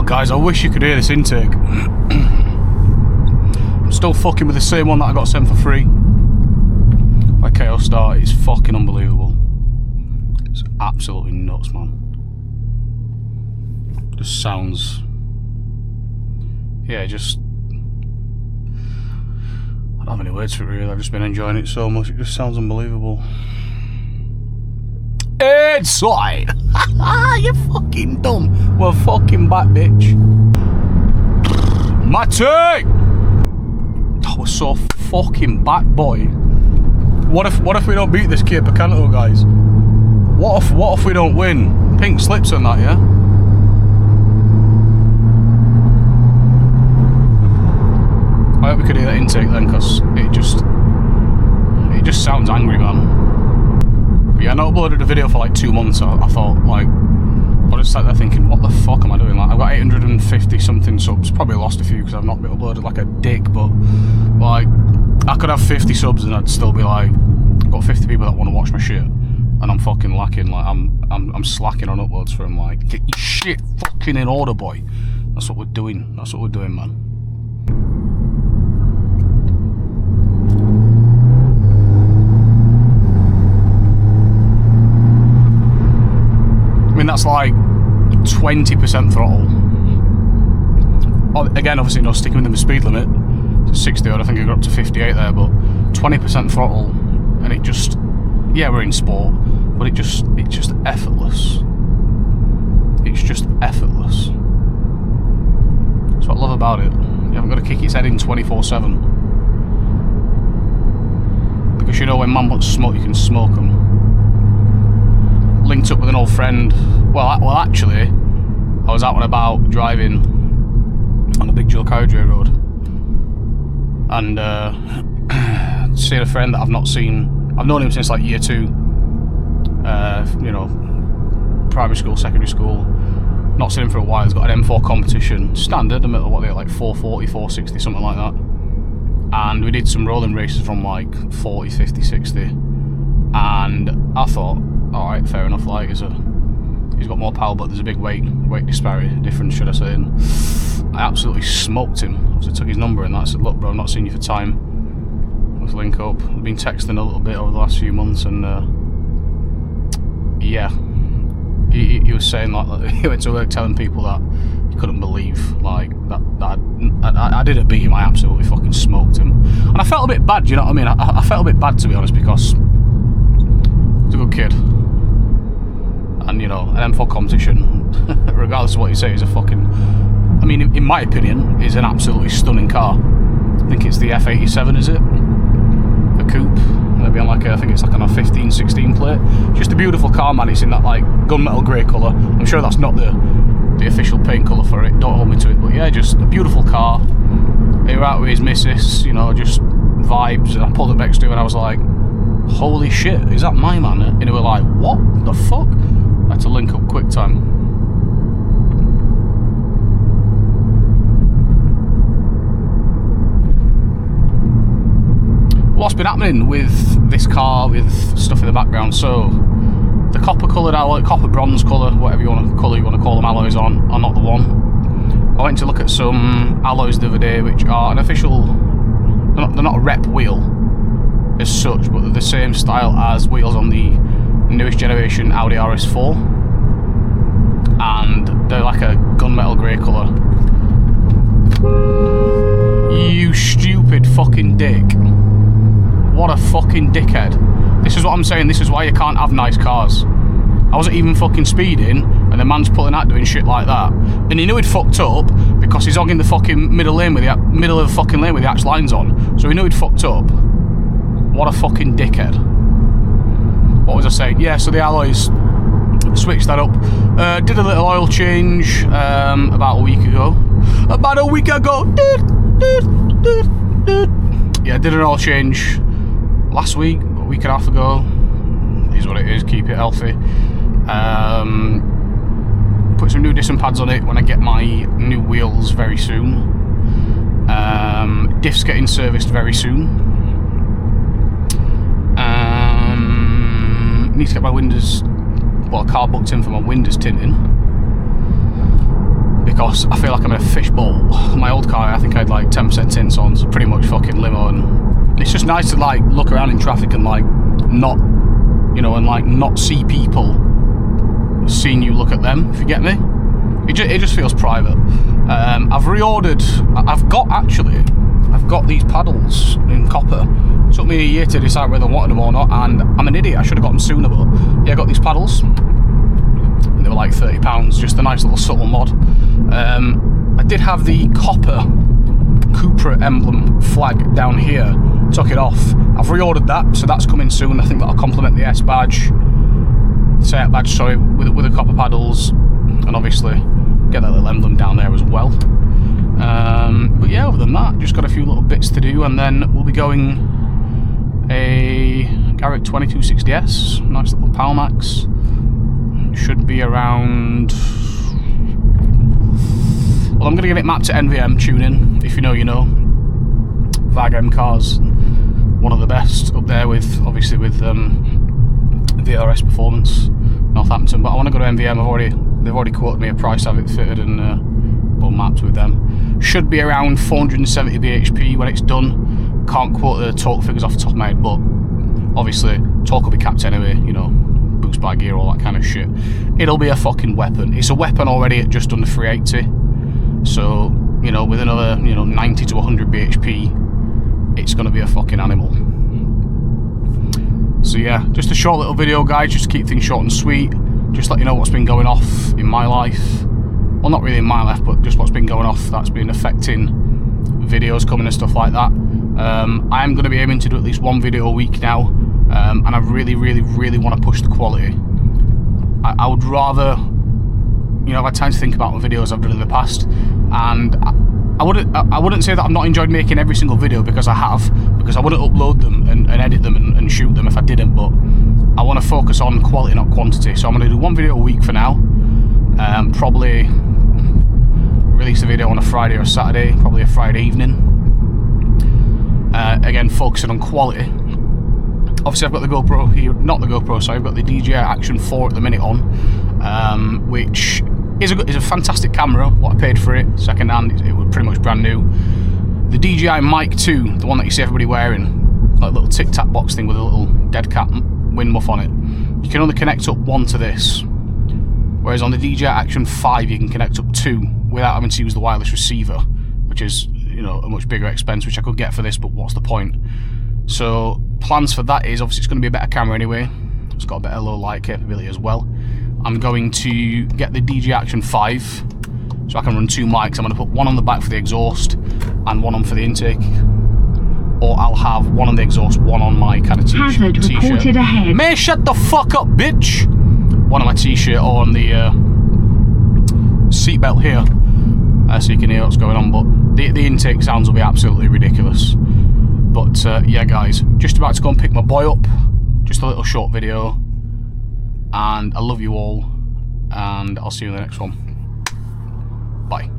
Guys, I wish you could hear this intake. I'm still fucking with the same one that I got sent for free by KO Star. It's fucking unbelievable. It's absolutely nuts, man. Just sounds... yeah, just... I don't have any words for it really. I've just been enjoying it so much. It just sounds unbelievable. Inside! You're fucking dumb. We're fucking back, bitch. Matty! Oh, we're so fucking back, boy. What if we don't beat this Kia Picanto, guys? What if we don't win? Pink slips on that, yeah? I hope we could hear that intake then, because it just sounds angry, man. But yeah, I uploaded a video for like 2 months, so I thought, like, I was just sat there thinking, what the fuck am I doing? Like, I've got 850 something subs, probably lost a few because I've not been uploaded like a dick, but like, I could have 50 subs and I'd still be like, I've got 50 people that want to watch my shit, and I'm fucking lacking. Like, I'm slacking on uploads for them. Like, get your shit fucking in order, boy. That's what we're doing. That's what we're doing, man. I mean, that's like 20% throttle. Again, obviously, no sticking within the speed limit. It's 60 odd, I think I got up to 58 there, but 20% throttle, and it just, yeah, we're in sport, but it's just effortless. It's just effortless. That's what I love about it. You haven't got to kick its head in 24/7. Because you know when man wants to smoke, you can smoke them. Linked up with an old friend. Well, actually, I was out and about driving on the big Joe Cowdray road, and seeing a friend that I've not seen. I've known him since like year 2. You know, primary school, secondary school. Not seen him for a while. He's got an M4 competition, standard, the middle of what they're like 440, 460, something like that. And we did some rolling races from like 40, 50, 60, and I thought, alright, fair enough, like, he's got more power, but there's a big weight disparity, difference, should I say, and I absolutely smoked him. So I took his number and I said, look bro, I've not seen you for time, let's link up. I've been texting a little bit over the last few months, and yeah, he was saying like he went to work telling people that he couldn't believe like that I didn't beat him. I absolutely fucking smoked him, and I felt a bit bad, you know what I mean? I felt a bit bad, to be honest, because he's a good kid, and you know, an M4 competition, regardless of what you say, is a fucking, I mean, in my opinion, is an absolutely stunning car. I think it's the F87, is it? A coupe, maybe on like I think it's like on a 15, 16 plate. Just a beautiful car, man. It's in that like gunmetal grey colour. I'm sure that's not the official paint colour for it, don't hold me to it, but yeah, just a beautiful car. He was out with his missus, you know, just vibes, and I pulled up next to him and I was like, holy shit, is that my man? And they were like, what the fuck? I had to link up quick time. What's been happening with this car, with stuff in the background? So the copper coloured alloy, copper bronze colour, whatever you want to call them alloys on, are not the one. I went to look at some alloys the other day, which are an official, they're not a rep wheel as such, but they're the same style as wheels on the newest generation Audi RS4, and they're like a gunmetal grey colour. You stupid fucking dick. What a fucking dickhead. This is what I'm saying, this is why you can't have nice cars. I wasn't even fucking speeding, and the man's pulling out doing shit like that. And he knew he'd fucked up because he's hogging the fucking middle of the fucking lane with the hatch lines on. So he knew he'd fucked up. What a fucking dickhead. What was I saying? Yeah, so the alloys, switched that up. Did a little oil change about a week ago. Yeah, did an oil change last week, a week and a half ago. Is what it is, keep it healthy. Put some new disc and pads on it when I get my new wheels very soon. Diffs getting serviced very soon. Need to get my windows, well, car booked in for my windows tinting, because I feel like I'm in a fishbowl. My old car, I think I had like 10% tints on, so pretty much fucking limo, and it's just nice to like look around in traffic and like not, you know, and like not see people seeing you look at them, if you get me. It just feels private. I've reordered, I've got these paddles in copper. It took me a year to decide whether I wanted them or not, and I'm an idiot, I should have got them sooner, but yeah, I got these paddles. They were like £30, just a nice little subtle mod. I did have the copper Cupra emblem flag down here, took it off. I've reordered that, so that's coming soon. I think that'll complement the S badge, set badge, sorry, with the copper paddles, and obviously get that little emblem down there as well. But yeah, other than that, just got a few little bits to do, and then we'll be going a Garrett 2260S, nice little Palmax. Should be around, well, I'm going to get it mapped to NVM tuning. If you know, you know. VAG M cars, one of the best up there with, obviously with VRS Performance, Northampton. But I want to go to NVM. They've already quoted me a price to have it fitted and well mapped with them. Should be around 470 bhp when it's done. Can't quote the torque figures off the top of my head, but obviously torque will be capped anyway, you know, boost by gear, all that kind of shit. It'll be a fucking weapon. It's a weapon already at just under 380. So, you know, with another, you know, 90 to 100 bhp, it's going to be a fucking animal. So yeah, just a short little video, guys, just to keep things short and sweet. Just let you know what's been going off in my life. Well, not really in my life, but just what's been going off that's been affecting videos coming and stuff like that. I'm going to be aiming to do at least one video a week now, and I really want to push the quality. I would rather, you know, I've had time to think about the videos I've done in the past, and I wouldn't say that I've not enjoyed making every single video, because I have, because I wouldn't upload them and edit them and shoot them if I didn't, but I want to focus on quality, not quantity. So I'm going to do one video a week for now. Probably release a video on a Friday or a Saturday, probably a Friday evening. Again, focusing on quality. Obviously I've got the GoPro here, not the GoPro, sorry, I've got the DJI Action 4 at the minute on, which is a fantastic camera. What I paid for it, second hand, it was pretty much brand new. The DJI Mic 2, the one that you see everybody wearing, like a little tic tac box thing with a little dead cat wind muff on it, you can only connect up one to this, whereas on the DJI Action 5 you can connect up two without having to use the wireless receiver, which is, you know, a much bigger expense, which I could get for this, but what's the point? So plans for that is, obviously it's going to be a better camera anyway, it's got a better low light capability as well. I'm going to get the DJI Action 5 so I can run two mics. I'm going to put one on the back for the exhaust and one on for the intake, or I'll have one on the exhaust, one on my kind of t-shirt. Hazard reported ahead. May shut the fuck up, bitch! One on my t-shirt or on the seatbelt here, so you can hear what's going on, but the intake sounds will be absolutely ridiculous. But yeah, guys, just about to go and pick my boy up. Just a little short video, and I love you all, and I'll see you in the next one. Bye.